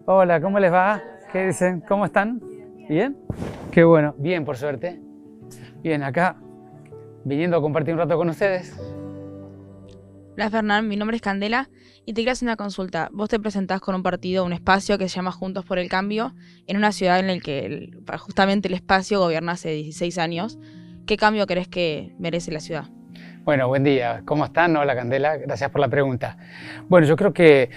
Hola, ¿cómo les va? ¿Qué dicen? ¿Cómo están? ¿Bien? Qué bueno. Bien, por suerte. Bien, acá, viniendo a compartir un rato con ustedes. Hola Fernán, mi nombre es Candela y te quiero hacer una consulta. Vos te presentás con un partido, un espacio que se llama Juntos por el Cambio, en una ciudad en la que justamente el espacio gobierna hace 16 años. ¿Qué cambio crees que merece la ciudad? Bueno, buen día. ¿Cómo están? Hola, Candela. Gracias por la pregunta. Bueno, yo creo que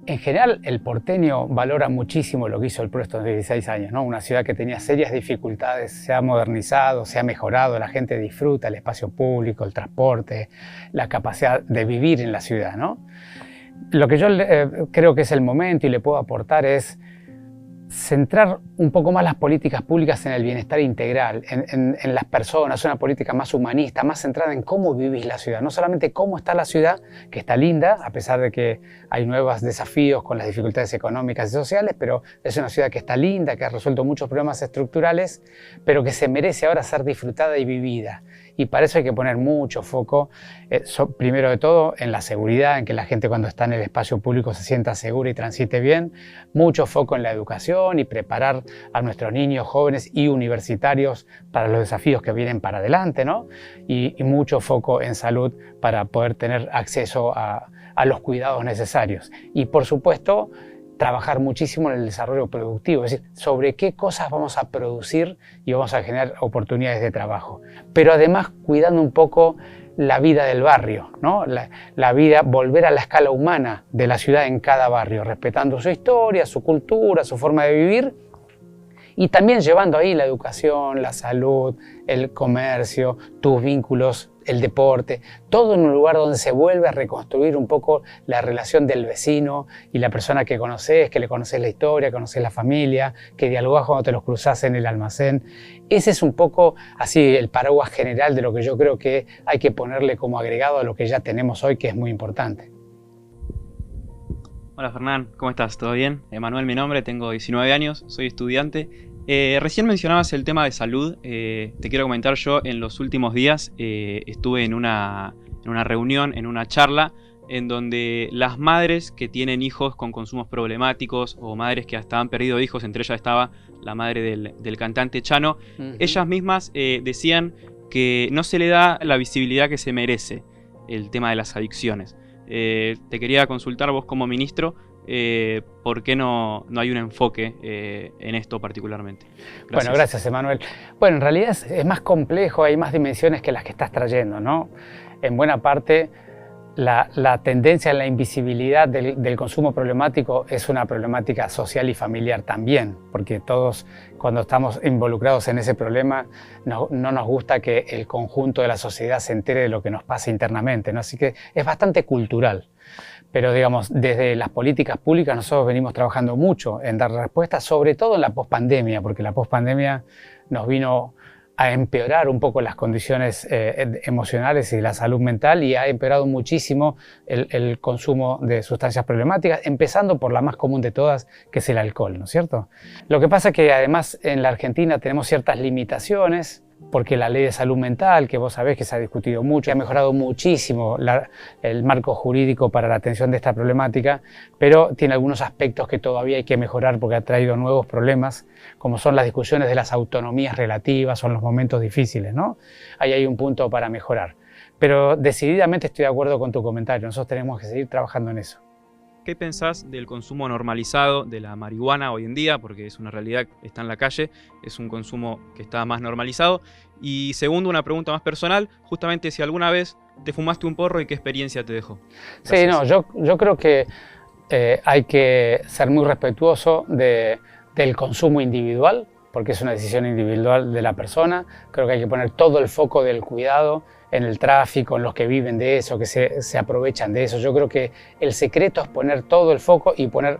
en general el porteño valora muchísimo lo que hizo el PRO estos 16 años, ¿no? Una ciudad que tenía serias dificultades, se ha modernizado, se ha mejorado, la gente disfruta el espacio público, el transporte, la capacidad de vivir en la ciudad, ¿no? Lo que yo creo que es el momento y le puedo aportar es centrar un poco más las políticas públicas en el bienestar integral, en las personas, una política más humanista, más centrada en cómo vivís la ciudad, no solamente cómo está la ciudad, que está linda, a pesar de que hay nuevos desafíos con las dificultades económicas y sociales, pero es una ciudad que está linda, que ha resuelto muchos problemas estructurales, pero que se merece ahora ser disfrutada y vivida. Y para eso hay que poner mucho foco, primero de todo, en la seguridad, en que la gente cuando está en el espacio público se sienta segura y transite bien, mucho foco en la educación y preparar a nuestros niños, jóvenes y universitarios para los desafíos que vienen para adelante, ¿no? Y mucho foco en salud para poder tener acceso a los cuidados necesarios. Y por supuesto, trabajar muchísimo en el desarrollo productivo, es decir, sobre qué cosas vamos a producir y vamos a generar oportunidades de trabajo. Pero además cuidando un poco la vida del barrio, ¿no? La vida, volver a la escala humana de la ciudad en cada barrio, respetando su historia, su cultura, su forma de vivir, y también llevando ahí la educación, la salud, el comercio, tus vínculos, el deporte, todo en un lugar donde se vuelve a reconstruir un poco la relación del vecino y la persona que conoces, que le conoces la historia, conoces la familia, que dialogás cuando te los cruzás en el almacén. Ese es un poco así el paraguas general de lo que yo creo que hay que ponerle como agregado a lo que ya tenemos hoy, que es muy importante. Hola Fernán, ¿cómo estás? ¿Todo bien? Emanuel mi nombre, tengo 19 años, soy estudiante. Recién mencionabas el tema de salud. Te quiero comentar, yo en los últimos días estuve en una reunión, en una charla, en donde las madres que tienen hijos con consumos problemáticos o madres que hasta han perdido hijos, entre ellas estaba la madre del cantante Chano, ellas mismas decían que no se le da la visibilidad que se merece el tema de las adicciones. Te quería consultar vos como ministro, ¿por qué no hay un enfoque en esto particularmente? Gracias. Bueno, gracias, Emanuel. Bueno, en realidad es más complejo, hay más dimensiones que las que estás trayendo, ¿no? En buena parte, la tendencia a la invisibilidad del consumo problemático es una problemática social y familiar también, porque todos cuando estamos involucrados en ese problema no nos gusta que el conjunto de la sociedad se entere de lo que nos pasa internamente, ¿no? Así que es bastante cultural. Pero digamos, desde las políticas públicas nosotros venimos trabajando mucho en dar respuestas, sobre todo en la pospandemia, porque la pospandemia nos vino a empeorar un poco las condiciones emocionales y la salud mental y ha empeorado muchísimo el consumo de sustancias problemáticas, empezando por la más común de todas, que es el alcohol, ¿no es cierto? Lo que pasa es que además en la Argentina tenemos ciertas limitaciones, porque la ley de salud mental, que vos sabés que se ha discutido mucho, ha mejorado muchísimo el marco jurídico para la atención de esta problemática, pero tiene algunos aspectos que todavía hay que mejorar porque ha traído nuevos problemas, como son las discusiones de las autonomías relativas, son los momentos difíciles, ¿no? Ahí hay un punto para mejorar. Pero decididamente estoy de acuerdo con tu comentario, nosotros tenemos que seguir trabajando en eso. ¿Qué pensás del consumo normalizado de la marihuana hoy en día? Porque es una realidad que está en la calle, es un consumo que está más normalizado. Y segundo, una pregunta más personal, justamente si alguna vez te fumaste un porro y qué experiencia te dejó. Gracias. Sí, no, yo creo que hay que ser muy respetuoso del consumo individual, porque es una decisión individual de la persona. Creo que hay que poner todo el foco del cuidado en el tráfico, en los que viven de eso, que se aprovechan de eso. Yo creo que el secreto es poner todo el foco y poner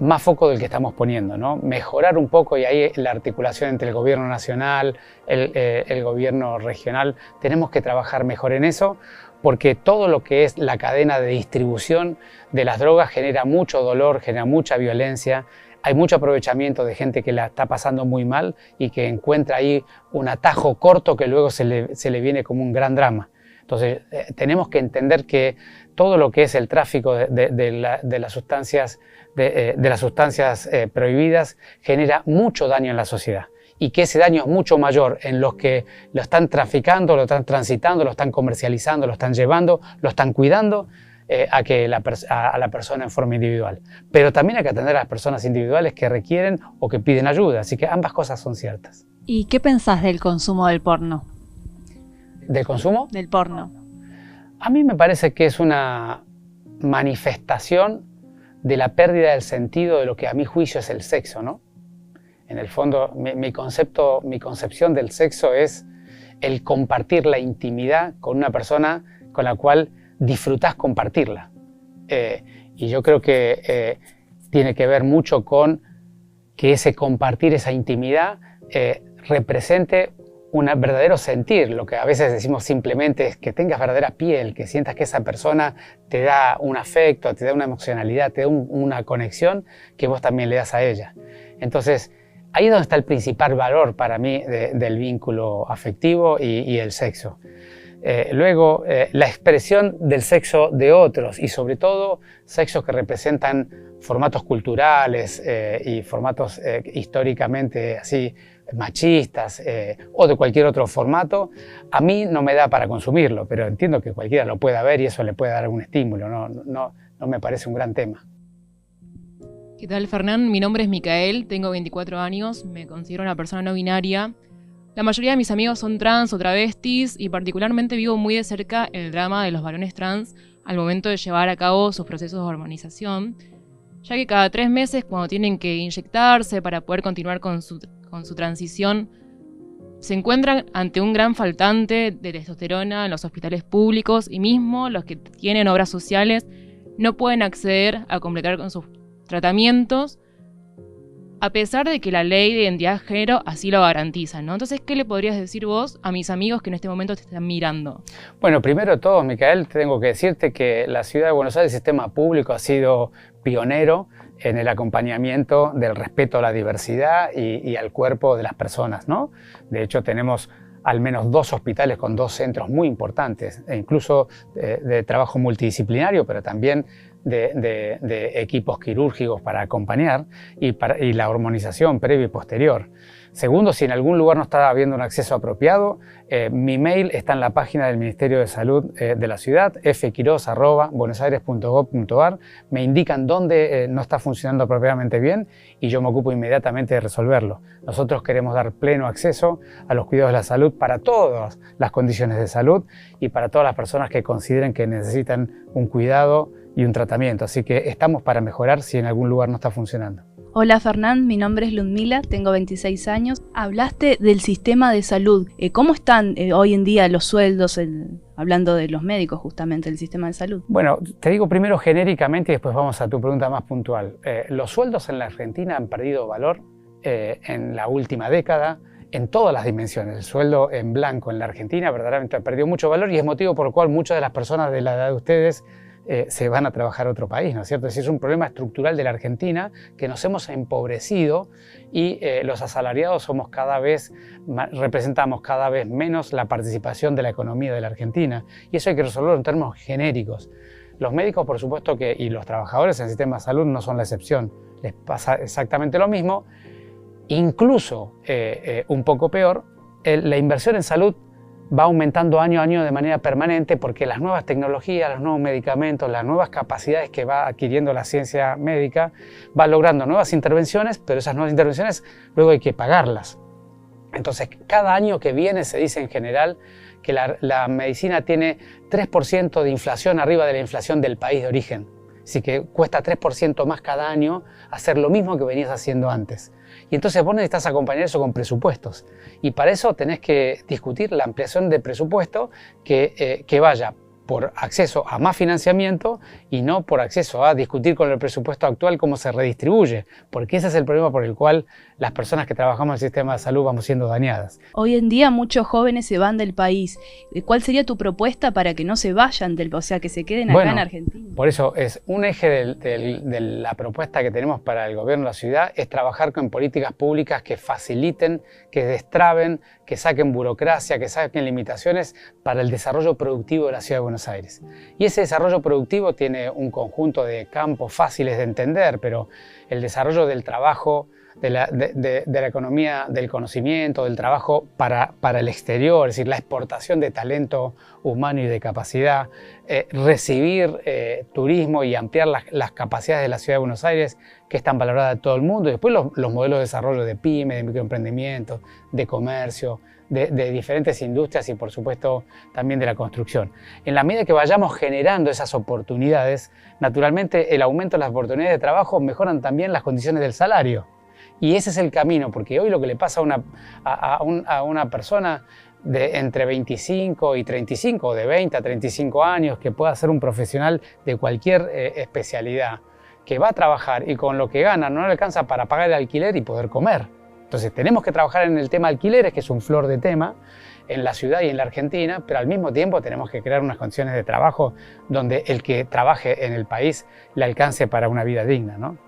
más foco del que estamos poniendo, ¿no? Mejorar un poco, y ahí la articulación entre el gobierno nacional, el gobierno regional, tenemos que trabajar mejor en eso, porque todo lo que es la cadena de distribución de las drogas genera mucho dolor, genera mucha violencia. Hay mucho aprovechamiento de gente que la está pasando muy mal y que encuentra ahí un atajo corto que luego se le viene como un gran drama. Entonces, tenemos que entender que todo lo que es el tráfico de las sustancias, de las sustancias prohibidas genera mucho daño en la sociedad y que ese daño es mucho mayor en los que lo están traficando, lo están transitando, lo están comercializando, lo están llevando, lo están cuidando, a la persona en forma individual. Pero también hay que atender a las personas individuales que requieren o que piden ayuda, así que ambas cosas son ciertas. ¿Y qué pensás del consumo del porno? ¿Del consumo? Del porno. A mí me parece que es una manifestación de la pérdida del sentido de lo que a mi juicio es el sexo, ¿no? En el fondo, mi concepción del sexo es el compartir la intimidad con una persona con la cual disfrutás compartirla. Y yo creo que tiene que ver mucho con que ese compartir esa intimidad represente un verdadero sentir. Lo que a veces decimos simplemente es que tengas verdadera piel, que sientas que esa persona te da un afecto, te da una emocionalidad, te da una conexión que vos también le das a ella. Entonces, ahí es donde está el principal valor para mí del vínculo afectivo y el sexo. Luego, la expresión del sexo de otros y sobre todo sexos que representan formatos culturales y formatos históricamente así machistas o de cualquier otro formato, a mí no me da para consumirlo, pero entiendo que cualquiera lo pueda ver y eso le puede dar algún estímulo, no me parece un gran tema. ¿Qué tal, Fernán? Mi nombre es Micael, tengo 24 años, me considero una persona no binaria. La mayoría de mis amigos son trans o travestis y particularmente vivo muy de cerca el drama de los varones trans al momento de llevar a cabo sus procesos de hormonización, ya que cada 3 meses, cuando tienen que inyectarse para poder continuar con su transición, se encuentran ante un gran faltante de testosterona en los hospitales públicos y mismo los que tienen obras sociales no pueden acceder a completar con sus tratamientos, a pesar de que la ley de identidad de género así lo garantiza, ¿no? Entonces, ¿qué le podrías decir vos a mis amigos que en este momento te están mirando? Bueno, primero de todo, Micael, tengo que decirte que la ciudad de Buenos Aires, el sistema público, ha sido pionero en el acompañamiento del respeto a la diversidad y al cuerpo de las personas, ¿no? De hecho, tenemos al menos 2 hospitales con 2 centros muy importantes, e incluso de trabajo multidisciplinario, pero también de equipos quirúrgicos para acompañar y la hormonización previa y posterior. Segundo, si en algún lugar no está habiendo un acceso apropiado, mi mail está en la página del Ministerio de Salud de la ciudad, fquiroz@buenosaires.gov.ar. Me indican dónde no está funcionando apropiadamente bien y yo me ocupo inmediatamente de resolverlo. Nosotros queremos dar pleno acceso a los cuidados de la salud para todas las condiciones de salud y para todas las personas que consideren que necesitan un cuidado y un tratamiento. Así que estamos para mejorar si en algún lugar no está funcionando. Hola Fernán, mi nombre es Ludmila, tengo 26 años. Hablaste del sistema de salud. ¿Cómo están hoy en día los sueldos, hablando de los médicos justamente, del sistema de salud? Bueno, te digo primero genéricamente y después vamos a tu pregunta más puntual. Los sueldos en la Argentina han perdido valor en la última década en todas las dimensiones. El sueldo en blanco en la Argentina verdaderamente ha perdido mucho valor y es motivo por el cual muchas de las personas de la edad de ustedes se van a trabajar a otro país, ¿no es cierto? Es decir, es un problema estructural de la Argentina que nos hemos empobrecido y los asalariados representamos cada vez menos la participación de la economía de la Argentina y eso hay que resolverlo en términos genéricos. Los médicos, por supuesto, y los trabajadores en el sistema de salud no son la excepción, les pasa exactamente lo mismo, incluso un poco peor, la inversión en salud va aumentando año a año de manera permanente porque las nuevas tecnologías, los nuevos medicamentos, las nuevas capacidades que va adquiriendo la ciencia médica, va logrando nuevas intervenciones, pero esas nuevas intervenciones luego hay que pagarlas. Entonces, cada año que viene se dice en general que la medicina tiene 3% de inflación arriba de la inflación del país de origen. Así que cuesta 3% más cada año hacer lo mismo que venías haciendo antes. Y entonces vos necesitas acompañar eso con presupuestos. Y para eso tenés que discutir la ampliación de presupuesto que vaya por acceso a más financiamiento y no por acceso a discutir con el presupuesto actual cómo se redistribuye, porque ese es el problema por el cual las personas que trabajamos en el sistema de salud vamos siendo dañadas. Hoy en día muchos jóvenes se van del país. ¿Cuál sería tu propuesta para que no se vayan o sea, que se queden acá en Argentina? Por eso es un eje de la propuesta que tenemos para el gobierno de la ciudad, es trabajar con políticas públicas que faciliten, que destraben, que saquen burocracia, que saquen limitaciones para el desarrollo productivo de la ciudad de Buenos Aires. Y ese desarrollo productivo tiene un conjunto de campos fáciles de entender, pero el desarrollo del trabajo, de la economía del conocimiento, del trabajo para el exterior, es decir, la exportación de talento humano y de capacidad, recibir turismo y ampliar las capacidades de la ciudad de Buenos Aires, que es tan valorada de todo el mundo, y después los modelos de desarrollo de pyme, de microemprendimiento, de comercio, de diferentes industrias y por supuesto también de la construcción. En la medida que vayamos generando esas oportunidades, naturalmente el aumento de las oportunidades de trabajo mejoran también las condiciones del salario. Y ese es el camino, porque hoy lo que le pasa a una persona de entre 25 y 35, o de 20 a 35 años, que pueda ser un profesional de cualquier especialidad, que va a trabajar y con lo que gana no le alcanza para pagar el alquiler y poder comer. Entonces tenemos que trabajar en el tema alquileres, que es un flor de tema en la ciudad y en la Argentina, pero al mismo tiempo tenemos que crear unas condiciones de trabajo donde el que trabaje en el país le alcance para una vida digna, ¿no?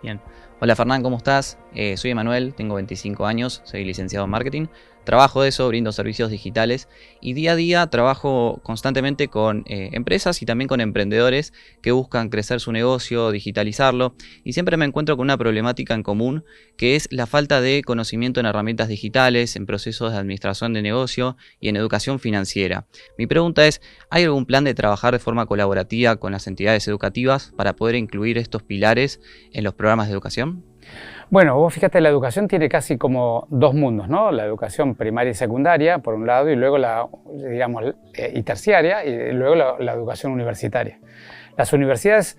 Bien. Hola Fernán, ¿cómo estás? Soy Emanuel, tengo 25 años, soy licenciado en marketing. Trabajo de eso, brindo servicios digitales y día a día trabajo constantemente con empresas y también con emprendedores que buscan crecer su negocio, digitalizarlo, y siempre me encuentro con una problemática en común, que es la falta de conocimiento en herramientas digitales, en procesos de administración de negocio y en educación financiera. Mi pregunta es, ¿hay algún plan de trabajar de forma colaborativa con las entidades educativas para poder incluir estos pilares en los programas de educación? Bueno, vos fíjate, la educación tiene casi como dos mundos, ¿no? La educación primaria y secundaria, por un lado, y luego y terciaria, y luego la educación universitaria. Las universidades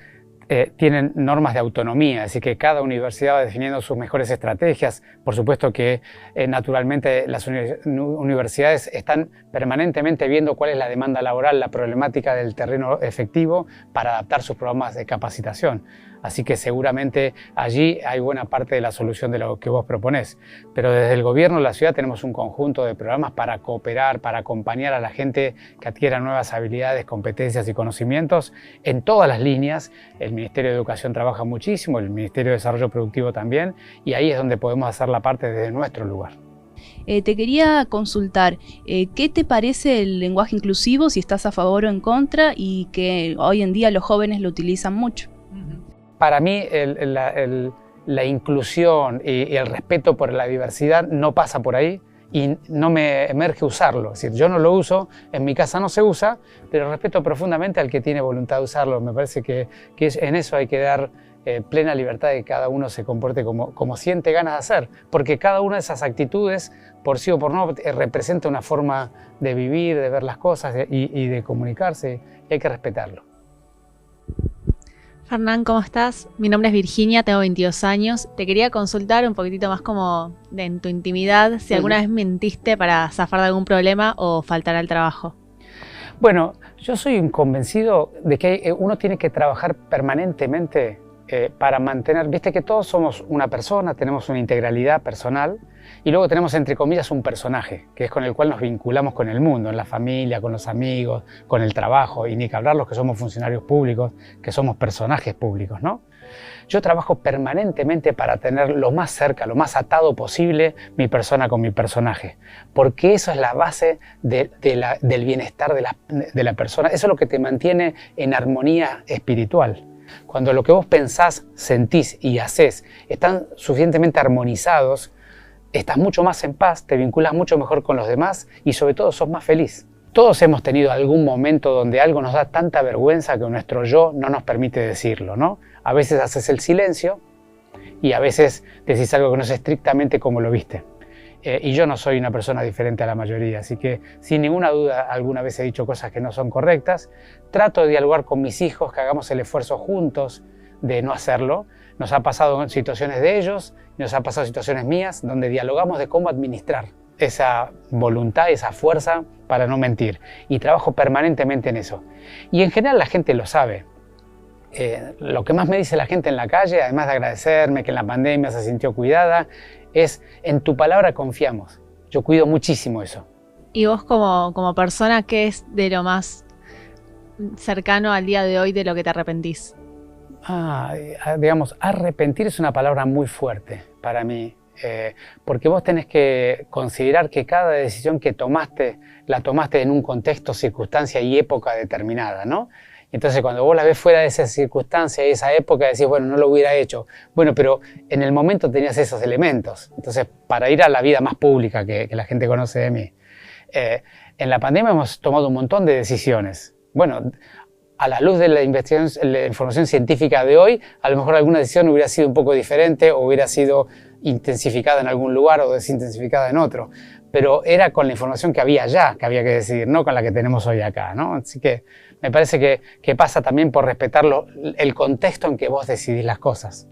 tienen normas de autonomía, es decir, que cada universidad va definiendo sus mejores estrategias. Por supuesto que naturalmente las universidades están permanentemente viendo cuál es la demanda laboral, la problemática del terreno efectivo para adaptar sus programas de capacitación. Así que seguramente allí hay buena parte de la solución de lo que vos proponés. Pero desde el gobierno de la ciudad tenemos un conjunto de programas para cooperar, para acompañar a la gente que adquiera nuevas habilidades, competencias y conocimientos en todas las líneas. El Ministerio de Educación trabaja muchísimo, el Ministerio de Desarrollo Productivo también, y ahí es donde podemos hacer la parte desde nuestro lugar. Te quería consultar, ¿qué te parece el lenguaje inclusivo, si estás a favor o en contra, y que hoy en día los jóvenes lo utilizan mucho? Para mí la inclusión y el respeto por la diversidad no pasa por ahí y no me emerge usarlo. Es decir, yo no lo uso, en mi casa no se usa, pero respeto profundamente al que tiene voluntad de usarlo. Me parece que en eso hay que dar plena libertad de que cada uno se comporte como siente ganas de hacer, porque cada una de esas actitudes, por sí o por no, representa una forma de vivir, de ver las cosas y de comunicarse, y hay que respetarlo. Fernán, ¿cómo estás? Mi nombre es Virginia, tengo 22 años. Te quería consultar un poquitito más como en tu intimidad, si alguna vez mentiste para zafar de algún problema o faltar al trabajo. Bueno, yo soy un convencido de que uno tiene que trabajar permanentemente para mantener, viste que todos somos una persona, tenemos una integralidad personal y luego tenemos entre comillas un personaje, que es con el cual nos vinculamos con el mundo, en la familia, con los amigos, con el trabajo, y ni que hablar los que somos funcionarios públicos, que somos personajes públicos, ¿no? Yo trabajo permanentemente para tener lo más cerca, lo más atado posible mi persona con mi personaje, porque eso es la base del bienestar de la persona, eso es lo que te mantiene en armonía espiritual. Cuando lo que vos pensás, sentís y hacés están suficientemente armonizados, estás mucho más en paz, te vinculas mucho mejor con los demás y sobre todo sos más feliz. Todos hemos tenido algún momento donde algo nos da tanta vergüenza que nuestro yo no nos permite decirlo, ¿no? A veces haces el silencio y a veces decís algo que no es estrictamente como lo viste. Y yo no soy una persona diferente a la mayoría, así que sin ninguna duda alguna vez he dicho cosas que no son correctas. Trato de dialogar con mis hijos, que hagamos el esfuerzo juntos de no hacerlo. Nos ha pasado situaciones de ellos, nos ha pasado situaciones mías, donde dialogamos de cómo administrar esa voluntad, esa fuerza para no mentir. Y trabajo permanentemente en eso. Y en general la gente lo sabe. Lo que más me dice la gente en la calle, además de agradecerme que en la pandemia se sintió cuidada, es: en tu palabra confiamos. Yo cuido muchísimo eso. Y vos como persona, ¿qué es de lo más cercano al día de hoy de lo que te arrepentís? Digamos, arrepentir es una palabra muy fuerte para mí, porque vos tenés que considerar que cada decisión que tomaste, la tomaste en un contexto, circunstancia y época determinada, ¿no? Entonces cuando vos la ves fuera de esa circunstancia y esa época, decís, bueno, no lo hubiera hecho. Bueno, pero en el momento tenías esos elementos. Entonces, para ir a la vida más pública que la gente conoce de mí, en la pandemia hemos tomado un montón de decisiones. Bueno, a la luz de la investigación, la información científica de hoy, a lo mejor alguna decisión hubiera sido un poco diferente o hubiera sido intensificada en algún lugar o desintensificada en otro. Pero era con la información que había ya, que había que decidir, no con la que tenemos hoy acá, ¿no? Así que me parece que pasa también por respetar el contexto en que vos decidís las cosas.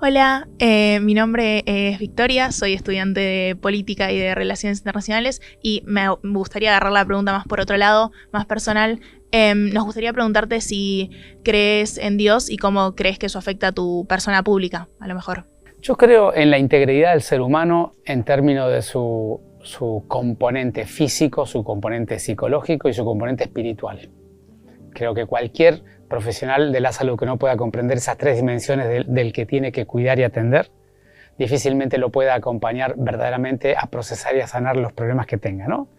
Hola, mi nombre es Victoria, soy estudiante de Política y de Relaciones Internacionales y me gustaría agarrar la pregunta más por otro lado, más personal. Nos gustaría preguntarte si crees en Dios y cómo crees que eso afecta a tu persona pública, a lo mejor. Yo creo en la integridad del ser humano en términos de su componente físico, su componente psicológico y su componente espiritual. Creo que cualquier profesional de la salud que no pueda comprender esas tres dimensiones del que tiene que cuidar y atender, difícilmente lo pueda acompañar verdaderamente a procesar y a sanar los problemas que tenga, ¿no?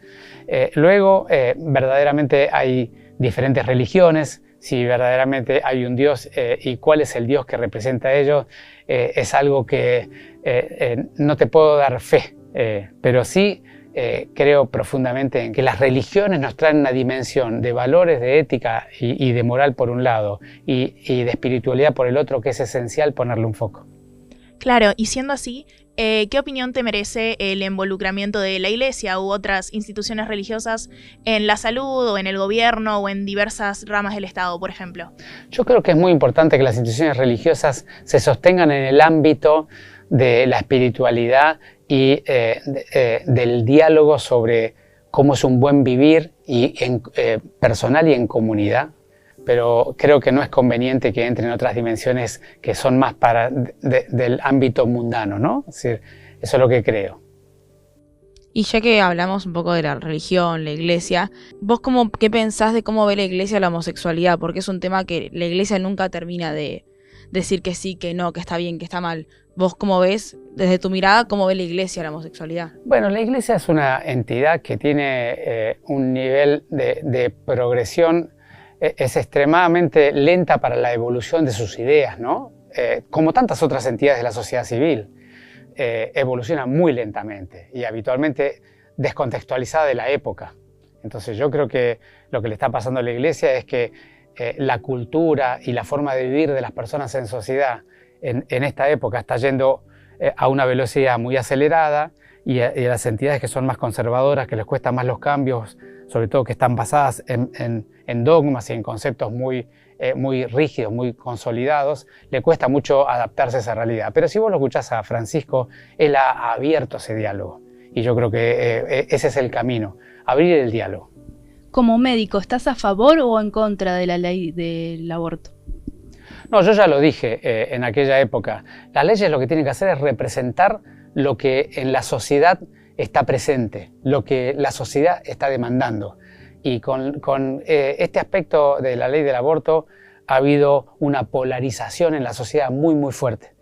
Luego, verdaderamente hay diferentes religiones. Si verdaderamente hay un Dios y cuál es el Dios que representa a ellos, es algo que no te puedo dar fe, pero sí creo profundamente en que las religiones nos traen una dimensión de valores, de ética y de moral por un lado y de espiritualidad por el otro, que es esencial ponerle un foco. Claro, y siendo así, ¿qué opinión te merece el involucramiento de la Iglesia u otras instituciones religiosas en la salud o en el gobierno o en diversas ramas del Estado, por ejemplo? Yo creo que es muy importante que las instituciones religiosas se sostengan en el ámbito de la espiritualidad y del diálogo sobre cómo es un buen vivir personal y en comunidad. Pero creo que no es conveniente que entren en otras dimensiones que son más del ámbito mundano, ¿no? Es decir, eso es lo que creo. Y ya que hablamos un poco de la religión, la iglesia, ¿vos qué pensás de cómo ve la iglesia la homosexualidad? Porque es un tema que la iglesia nunca termina de decir que sí, que no, que está bien, que está mal. ¿Vos cómo ves, desde tu mirada, cómo ve la iglesia la homosexualidad? Bueno, la iglesia es una entidad que tiene un nivel de progresión. Es extremadamente lenta para la evolución de sus ideas, ¿no? Como tantas otras entidades de la sociedad civil, evoluciona muy lentamente y habitualmente descontextualizada de la época. Entonces yo creo que lo que le está pasando a la iglesia es que la cultura y la forma de vivir de las personas en sociedad en esta época está yendo a una velocidad muy acelerada y a las entidades que son más conservadoras, que les cuestan más los cambios, sobre todo que están basadas en dogmas y en conceptos muy rígidos, muy consolidados, le cuesta mucho adaptarse a esa realidad. Pero si vos lo escuchás a Francisco, él ha abierto ese diálogo. Y yo creo que ese es el camino, abrir el diálogo. Como médico, ¿estás a favor o en contra de la ley del aborto? No, yo ya lo dije en aquella época. Las leyes lo que tienen que hacer es representar lo que en la sociedad está presente, lo que la sociedad está demandando. Y con este aspecto de la ley del aborto ha habido una polarización en la sociedad muy, muy fuerte.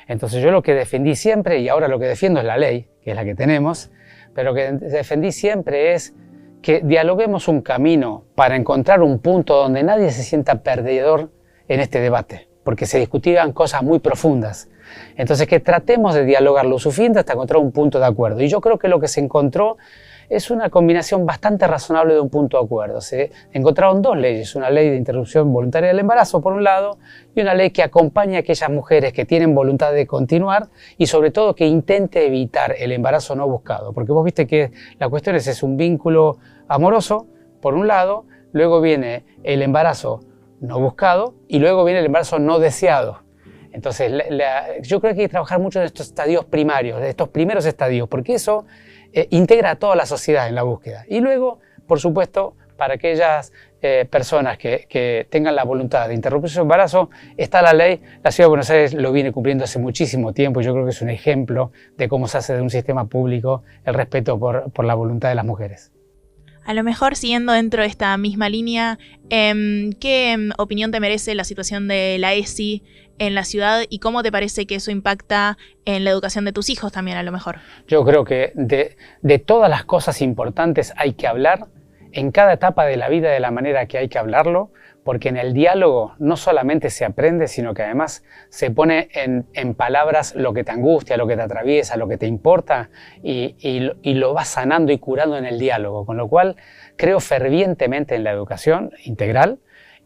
Entonces yo lo que defendí siempre, y ahora lo que defiendo es la ley, que es la que tenemos, pero lo que defendí siempre es que dialoguemos un camino para encontrar un punto donde nadie se sienta perdedor en este debate, porque se discutían cosas muy profundas. Entonces que tratemos de dialogar lo suficiente hasta encontrar un punto de acuerdo. Y yo creo que lo que se encontró es una combinación bastante razonable de un punto de acuerdo. Se encontraron dos leyes, una ley de interrupción voluntaria del embarazo por un lado y una ley que acompaña a aquellas mujeres que tienen voluntad de continuar y sobre todo que intente evitar el embarazo no buscado. Porque vos viste que la cuestión es un vínculo amoroso por un lado, luego viene el embarazo no buscado y luego viene el embarazo no deseado. Entonces, yo creo que hay que trabajar mucho en estos estadios primarios, de estos primeros estadios, porque eso integra a toda la sociedad en la búsqueda. Y luego, por supuesto, para aquellas personas que tengan la voluntad de interrumpir su embarazo, está la ley. La Ciudad de Buenos Aires lo viene cumpliendo hace muchísimo tiempo. Yo creo que es un ejemplo de cómo se hace de un sistema público el respeto por la voluntad de las mujeres. A lo mejor, siguiendo dentro de esta misma línea, ¿qué opinión te merece la situación de la ESI en la ciudad y cómo te parece que eso impacta en la educación de tus hijos también, a lo mejor? Yo creo que de todas las cosas importantes hay que hablar en cada etapa de la vida de la manera que hay que hablarlo, porque en el diálogo no solamente se aprende, sino que además se pone en palabras lo que te angustia, lo que te atraviesa, lo que te importa, y lo vas sanando y curando en el diálogo. Con lo cual, creo fervientemente en la educación integral,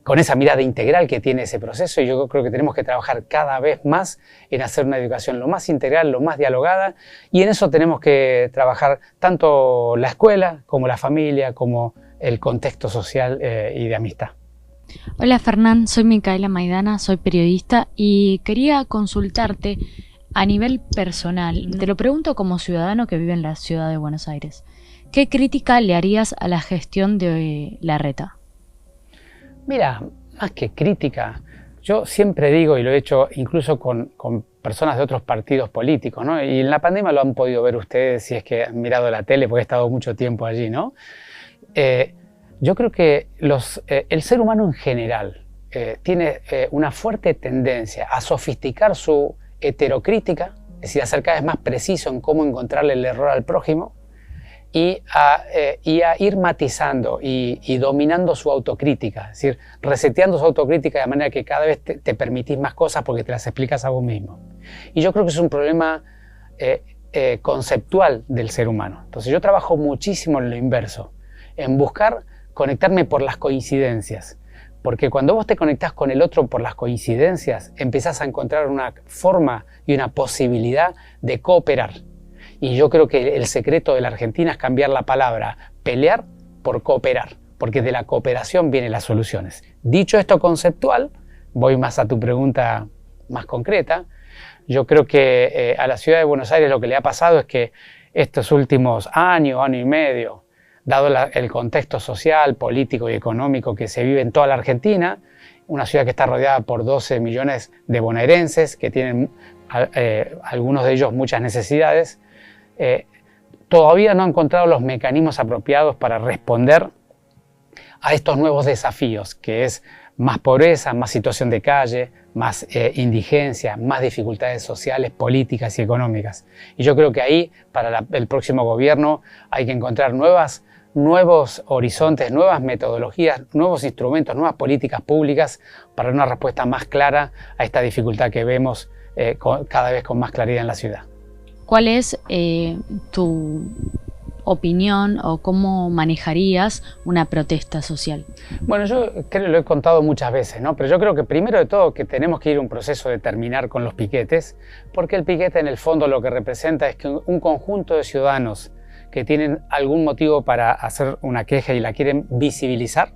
con esa mirada integral que tiene ese proceso, y yo creo que tenemos que trabajar cada vez más en hacer una educación lo más integral, lo más dialogada, y en eso tenemos que trabajar tanto la escuela, como la familia, como el contexto social y de amistad. Hola Fernán, soy Micaela Maidana, soy periodista y quería consultarte a nivel personal. Te lo pregunto como ciudadano que vive en la ciudad de Buenos Aires. ¿Qué crítica le harías a la gestión de Larreta? Mira, más que crítica, yo siempre digo, y lo he hecho incluso con personas de otros partidos políticos, ¿no? Y en la pandemia lo han podido ver ustedes si es que han mirado la tele, porque he estado mucho tiempo allí, ¿no? Yo creo que el ser humano en general tiene una fuerte tendencia a sofisticar su heterocrítica, es decir, a ser cada vez más preciso en cómo encontrarle el error al prójimo, y a ir matizando y dominando su autocrítica, es decir, reseteando su autocrítica de manera que cada vez te permitís más cosas porque te las explicas a vos mismo. Y yo creo que es un problema conceptual del ser humano. Entonces yo trabajo muchísimo en lo inverso, en buscar conectarme por las coincidencias, porque cuando vos te conectás con el otro por las coincidencias, empezás a encontrar una forma y una posibilidad de cooperar. Y yo creo que el secreto de la Argentina es cambiar la palabra pelear por cooperar, porque de la cooperación vienen las soluciones. Dicho esto conceptual, voy más a tu pregunta más concreta. Yo creo que a la ciudad de Buenos Aires lo que le ha pasado es que estos últimos año y medio, dado el contexto social, político y económico que se vive en toda la Argentina, una ciudad que está rodeada por 12 millones de bonaerenses, que tienen algunos de ellos muchas necesidades, todavía no ha encontrado los mecanismos apropiados para responder a estos nuevos desafíos, que es más pobreza, más situación de calle, más indigencia, más dificultades sociales, políticas y económicas. Y yo creo que ahí, para el próximo gobierno, hay que encontrar nuevos horizontes, nuevas metodologías, nuevos instrumentos, nuevas políticas públicas para una respuesta más clara a esta dificultad que vemos cada vez con más claridad en la ciudad. ¿Cuál es tu opinión o cómo manejarías una protesta social? Bueno, yo creo que lo he contado muchas veces, ¿no? Pero yo creo que primero de todo que tenemos que ir a un proceso de terminar con los piquetes, porque el piquete en el fondo lo que representa es que un conjunto de ciudadanos que tienen algún motivo para hacer una queja y la quieren visibilizar,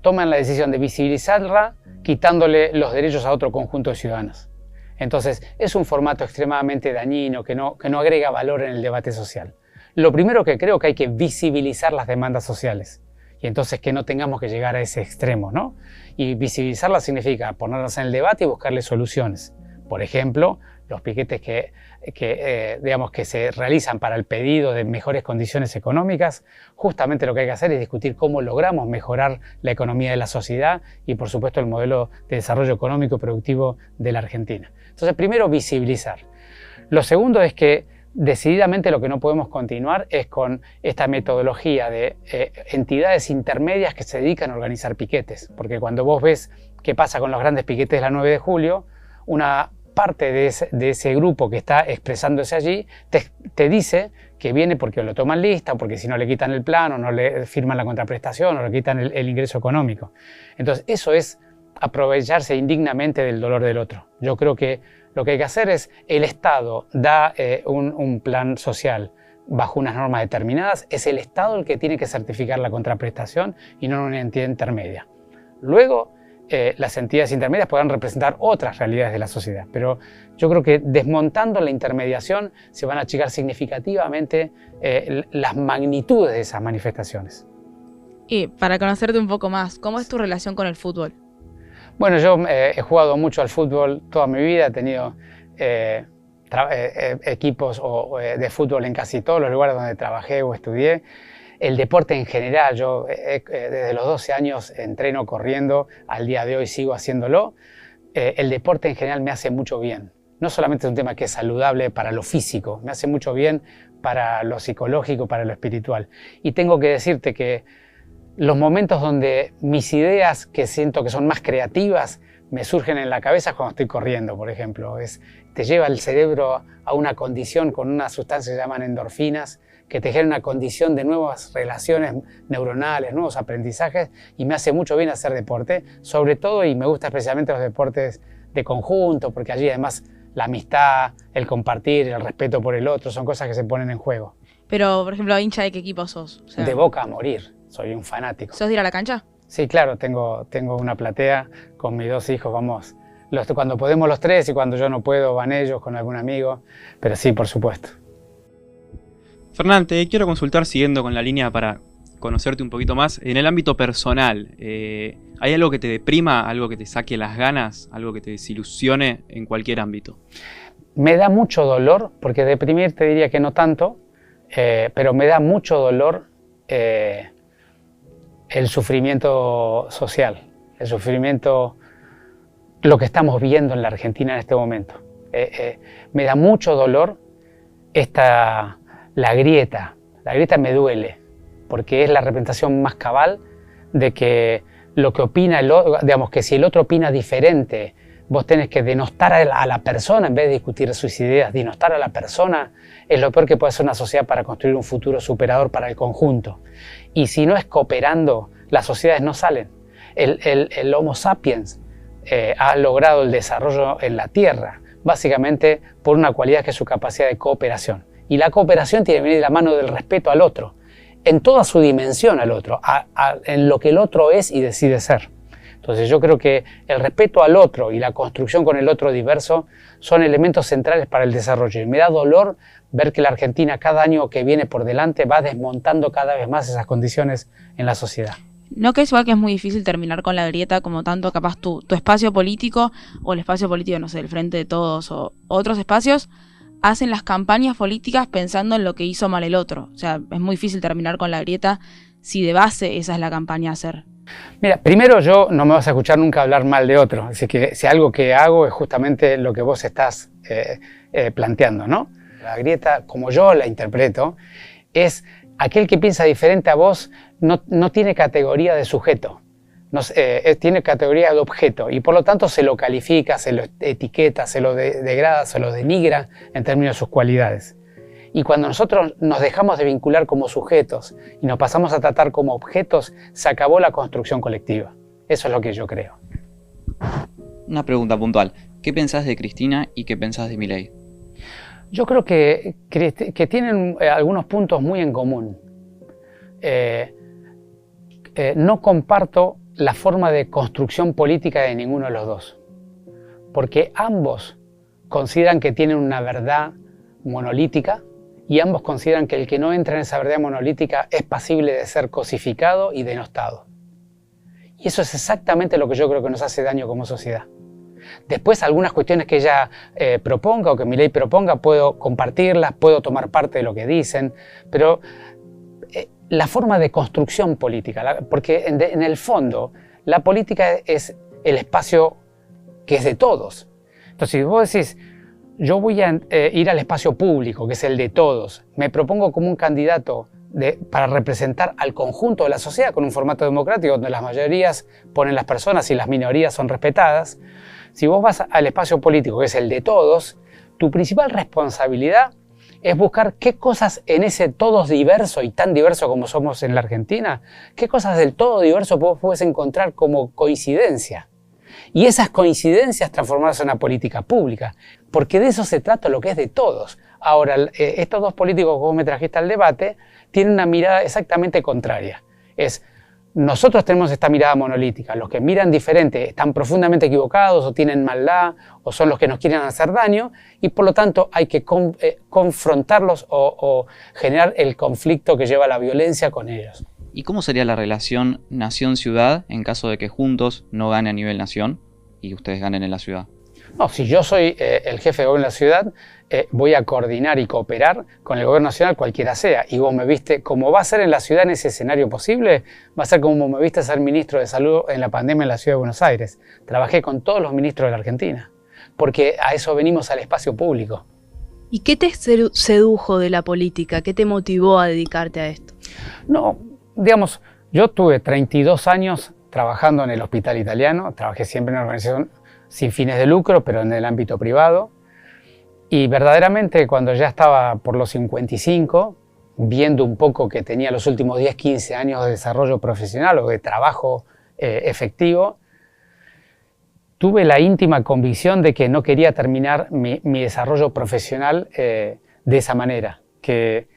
toman la decisión de visibilizarla quitándole los derechos a otro conjunto de ciudadanos. Entonces, es un formato extremadamente dañino que no agrega valor en el debate social. Lo primero que creo que hay que visibilizar las demandas sociales y entonces que no tengamos que llegar a ese extremo, ¿no? Y visibilizarlas significa ponerlas en el debate y buscarle soluciones. Por ejemplo, los piquetes digamos, que se realizan para el pedido de mejores condiciones económicas, justamente lo que hay que hacer es discutir cómo logramos mejorar la economía de la sociedad y, por supuesto, el modelo de desarrollo económico y productivo de la Argentina. Entonces, primero, visibilizar. Lo segundo es que decididamente lo que no podemos continuar es con esta metodología de entidades intermedias que se dedican a organizar piquetes, porque cuando vos ves qué pasa con los grandes piquetes de la 9 de julio, una parte de ese grupo que está expresándose allí te dice que viene porque lo toman lista, o porque si no le quitan el plan, o no le firman la contraprestación, o le quitan el ingreso económico. Entonces eso es aprovecharse indignamente del dolor del otro. Yo creo que lo que hay que hacer es, el Estado da un plan social bajo unas normas determinadas, es el Estado el que tiene que certificar la contraprestación y no una entidad intermedia. Luego, las entidades intermedias podrán representar otras realidades de la sociedad. Pero yo creo que desmontando la intermediación se van a achicar significativamente las magnitudes de esas manifestaciones. Y para conocerte un poco más, ¿cómo es tu relación con el fútbol? Bueno, yo he jugado mucho al fútbol toda mi vida, he tenido equipos de fútbol en casi todos los lugares donde trabajé o estudié. El deporte en general, yo desde los 12 años entreno corriendo, al día de hoy sigo haciéndolo. El deporte en general me hace mucho bien. No solamente es un tema que es saludable para lo físico, me hace mucho bien para lo psicológico, para lo espiritual. Y tengo que decirte que los momentos donde mis ideas, que siento que son más creativas, me surgen en la cabeza cuando estoy corriendo, por ejemplo. Te lleva el cerebro a una condición con una sustancia que se llaman endorfinas, que te genera una condición de nuevas relaciones neuronales, nuevos aprendizajes, y me hace mucho bien hacer deporte, sobre todo, y me gusta especialmente los deportes de conjunto, porque allí además la amistad, el compartir, el respeto por el otro, son cosas que se ponen en juego. Pero, por ejemplo, ¿hincha de qué equipo sos? O sea, de Boca a morir, soy un fanático. ¿Sos de ir a la cancha? Sí, claro, tengo una platea con mis 2 hijos, vamos, cuando podemos los 3 y cuando yo no puedo van ellos con algún amigo, pero sí, por supuesto. Fernán, te quiero consultar siguiendo con la línea para conocerte un poquito más. En el ámbito personal, ¿hay algo que te deprima, algo que te saque las ganas, algo que te desilusione en cualquier ámbito? Me da mucho dolor, porque deprimir te diría que no tanto, pero me da mucho dolor el sufrimiento social, el sufrimiento, lo que estamos viendo en la Argentina en este momento. Me da mucho dolor la grieta me duele, porque es la representación más cabal de que lo que opina el otro, digamos que si el otro opina diferente, vos tenés que denostar a la persona en vez de discutir sus ideas. Denostar a la persona es lo peor que puede hacer una sociedad para construir un futuro superador para el conjunto. Y si no es cooperando, las sociedades no salen. El Homo sapiens ha logrado el desarrollo en la Tierra, básicamente por una cualidad que es su capacidad de cooperación. Y la cooperación tiene que venir de la mano del respeto al otro, en toda su dimensión al otro, en lo que el otro es y decide ser. Entonces yo creo que el respeto al otro y la construcción con el otro diverso son elementos centrales para el desarrollo. Y me da dolor ver que la Argentina cada año que viene por delante va desmontando cada vez más esas condiciones en la sociedad. ¿No crees igual que es muy difícil terminar con la grieta como tanto capaz tu espacio político o el espacio político, no sé, del Frente de Todos o otros espacios hacen las campañas políticas pensando en lo que hizo mal el otro? O sea, es muy difícil terminar con la grieta si de base esa es la campaña a hacer. Mira, primero yo no me vas a escuchar nunca hablar mal de otro, así que si algo que hago es justamente lo que vos estás planteando, ¿no? La grieta, como yo la interpreto, es aquel que piensa diferente a vos no tiene categoría de sujeto, tiene categoría de objeto y por lo tanto se lo califica, se lo etiqueta, se lo degrada, se lo denigra en términos de sus cualidades. Y cuando nosotros nos dejamos de vincular como sujetos y nos pasamos a tratar como objetos, se acabó la construcción colectiva. Eso es lo que yo creo. Una pregunta puntual. ¿Qué pensás de Cristina y qué pensás de Milei? Yo creo que tienen algunos puntos muy en común. No comparto la forma de construcción política de ninguno de los dos, porque ambos consideran que tienen una verdad monolítica y ambos consideran que el que no entra en esa verdad monolítica es pasible de ser cosificado y denostado. Y eso es exactamente lo que yo creo que nos hace daño como sociedad. Después, algunas cuestiones que ella proponga o que Milei proponga, puedo compartirlas, puedo tomar parte de lo que dicen, pero la forma de construcción política, porque en el fondo la política es el espacio que es de todos. Entonces, si vos decís, yo voy a ir al espacio público, que es el de todos, me propongo como un candidato para representar al conjunto de la sociedad con un formato democrático donde las mayorías ponen las personas y las minorías son respetadas. Si vos vas al espacio político, que es el de todos, tu principal responsabilidad es buscar qué cosas en ese todos diverso y tan diverso como somos en la Argentina, qué cosas del todo diverso vos puedes encontrar como coincidencia. Y esas coincidencias transformarse en una política pública, porque de eso se trata lo que es de todos. Ahora, estos dos políticos que vos me trajiste al debate tienen una mirada exactamente contraria. Es nosotros tenemos esta mirada monolítica. Los que miran diferente están profundamente equivocados o tienen maldad o son los que nos quieren hacer daño y por lo tanto hay que confrontarlos o generar el conflicto que lleva a la violencia con ellos. ¿Y cómo sería la relación nación-ciudad en caso de que juntos no gane a nivel nación y ustedes ganen en la ciudad? No, si yo soy el jefe de gobierno de la ciudad, voy a coordinar y cooperar con el gobierno nacional cualquiera sea. Y vos me viste, como va a ser en la ciudad en ese escenario posible, va a ser como me viste ser ministro de salud en la pandemia en la ciudad de Buenos Aires. Trabajé con todos los ministros de la Argentina, porque a eso venimos al espacio público. ¿Y qué te sedujo de la política? ¿Qué te motivó a dedicarte a esto? No, digamos, yo tuve 32 años trabajando en el hospital italiano, trabajé siempre en una organización sin fines de lucro, pero en el ámbito privado. Y verdaderamente cuando ya estaba por los 55, viendo un poco que tenía los últimos 10, 15 años de desarrollo profesional o de trabajo efectivo, tuve la íntima convicción de que no quería terminar mi desarrollo profesional de esa manera. Que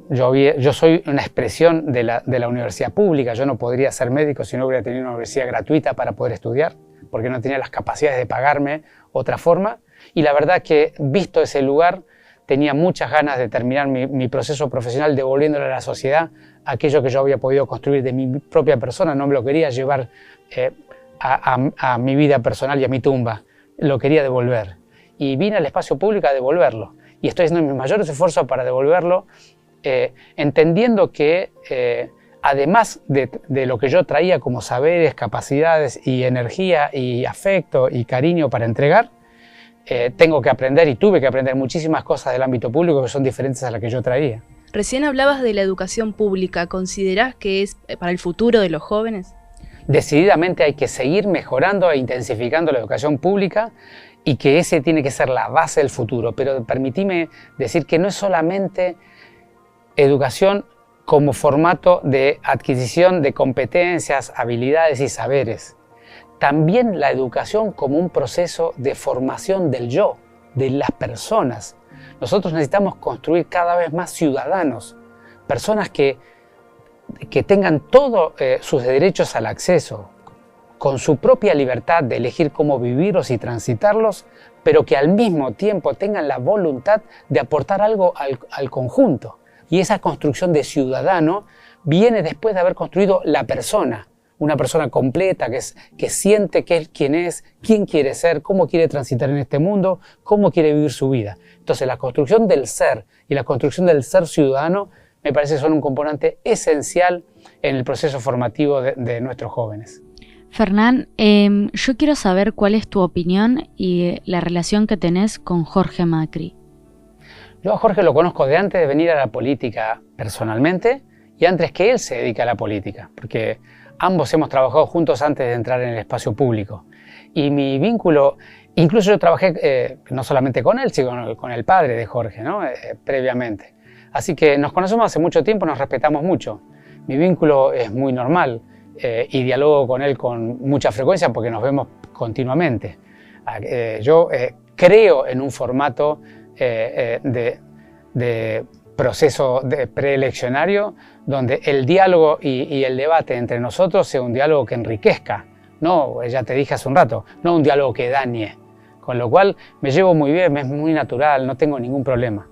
yo soy una expresión de la universidad pública, yo no podría ser médico si no hubiera tenido una universidad gratuita para poder estudiar, porque no tenía las capacidades de pagarme otra forma. Y la verdad que, visto ese lugar, tenía muchas ganas de terminar mi proceso profesional devolviéndole a la sociedad aquello que yo había podido construir de mi propia persona. No me lo quería llevar a mi vida personal y a mi tumba, lo quería devolver. Y vine al espacio público a devolverlo. Y estoy haciendo mis mayores esfuerzos para devolverlo, entendiendo que además de lo que yo traía como saberes, capacidades y energía y afecto y cariño para entregar, tengo que aprender y tuve que aprender muchísimas cosas del ámbito público que son diferentes a las que yo traía. Recién hablabas de la educación pública. ¿Considerás que es para el futuro de los jóvenes? Decididamente hay que seguir mejorando e intensificando la educación pública y que ese tiene que ser la base del futuro. Pero permitime decir que no es solamente educación como formato de adquisición de competencias, habilidades y saberes. También la educación como un proceso de formación del yo, de las personas. Nosotros necesitamos construir cada vez más ciudadanos, personas que tengan todos sus derechos al acceso, con su propia libertad de elegir cómo vivirlos y transitarlos, pero que al mismo tiempo tengan la voluntad de aportar algo al conjunto. Y esa construcción de ciudadano viene después de haber construido la persona, una persona completa que siente que es quién es, quién quiere ser, cómo quiere transitar en este mundo, cómo quiere vivir su vida. Entonces la construcción del ser y la construcción del ser ciudadano me parece que son un componente esencial en el proceso formativo de nuestros jóvenes. Fernán, yo quiero saber cuál es tu opinión y la relación que tenés con Jorge Macri. Yo a Jorge lo conozco de antes de venir a la política personalmente y antes que él se dedique a la política, porque ambos hemos trabajado juntos antes de entrar en el espacio público. Y mi vínculo, incluso yo trabajé no solamente con él, sino con el padre de Jorge, ¿no? Previamente. Así que nos conocemos hace mucho tiempo, nos respetamos mucho. Mi vínculo es muy normal y dialogo con él con mucha frecuencia porque nos vemos continuamente. Yo creo en un formato de proceso preeleccionario donde el diálogo y el debate entre nosotros sea un diálogo que enriquezca, no, ya te dije hace un rato, no un diálogo que dañe. Con lo cual me llevo muy bien, es muy natural, no tengo ningún problema.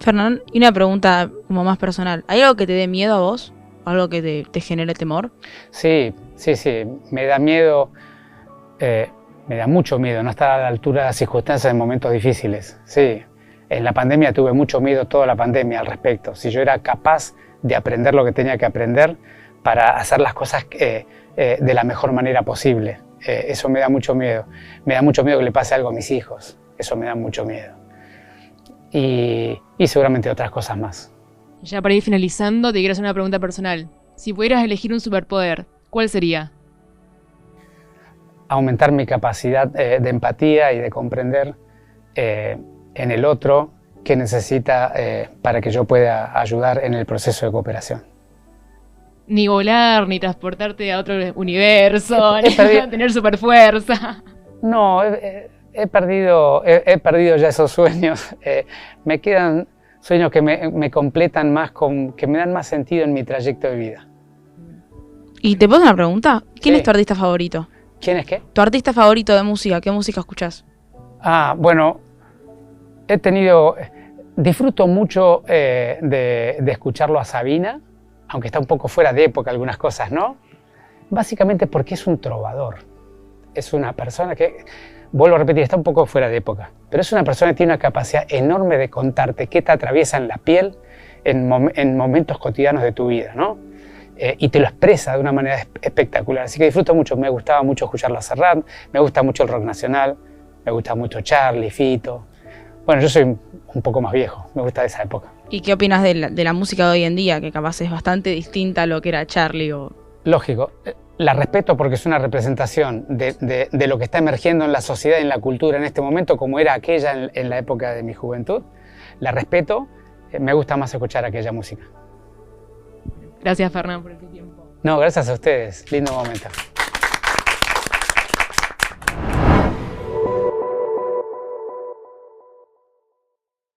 Fernán, y una pregunta como más personal. ¿Hay algo que te dé miedo a vos? ¿Algo que te genere temor? Sí, me da miedo, me da mucho miedo no estar a la altura de las circunstancias en momentos difíciles. Sí, en la pandemia tuve mucho miedo toda la pandemia al respecto. Si yo era capaz de aprender lo que tenía que aprender para hacer las cosas de la mejor manera posible. Eso me da mucho miedo. Me da mucho miedo que le pase algo a mis hijos. Eso me da mucho miedo. Y seguramente otras cosas más. Ya para ir finalizando, te quiero hacer una pregunta personal. Si pudieras elegir un superpoder, ¿cuál sería? Aumentar mi capacidad de empatía y de comprender en el otro qué necesita para que yo pueda ayudar en el proceso de cooperación. Ni volar, ni transportarte a otro universo, ni tener superfuerza. No, he perdido ya esos sueños. Me quedan sueños que me completan más, que me dan más sentido en mi trayecto de vida. ¿Y te puedo hacer una pregunta? ¿Quién Sí. es tu artista favorito? ¿Quién es qué? ¿Tu artista favorito de música? ¿Qué música escuchás? Bueno, disfruto mucho de escucharlo a Sabina, aunque está un poco fuera de época algunas cosas, ¿no? Básicamente porque es un trovador. Es una persona que, vuelvo a repetir, está un poco fuera de época, pero es una persona que tiene una capacidad enorme de contarte qué te atraviesa en la piel en momentos cotidianos de tu vida, ¿no? Y te lo expresa de una manera espectacular. Así que disfruto mucho. Me gustaba mucho escucharlo a Serrat, me gusta mucho el rock nacional, me gusta mucho Charly, Fito. Bueno, yo soy un poco más viejo, me gusta de esa época. ¿Y qué opinas de la música de hoy en día, que capaz es bastante distinta a lo que era Charly o...? Lógico, la respeto porque es una representación de lo que está emergiendo en la sociedad y en la cultura en este momento, como era aquella en la época de mi juventud. La respeto, me gusta más escuchar aquella música. Gracias, Fernán, por este tiempo. No, gracias a ustedes, lindo momento.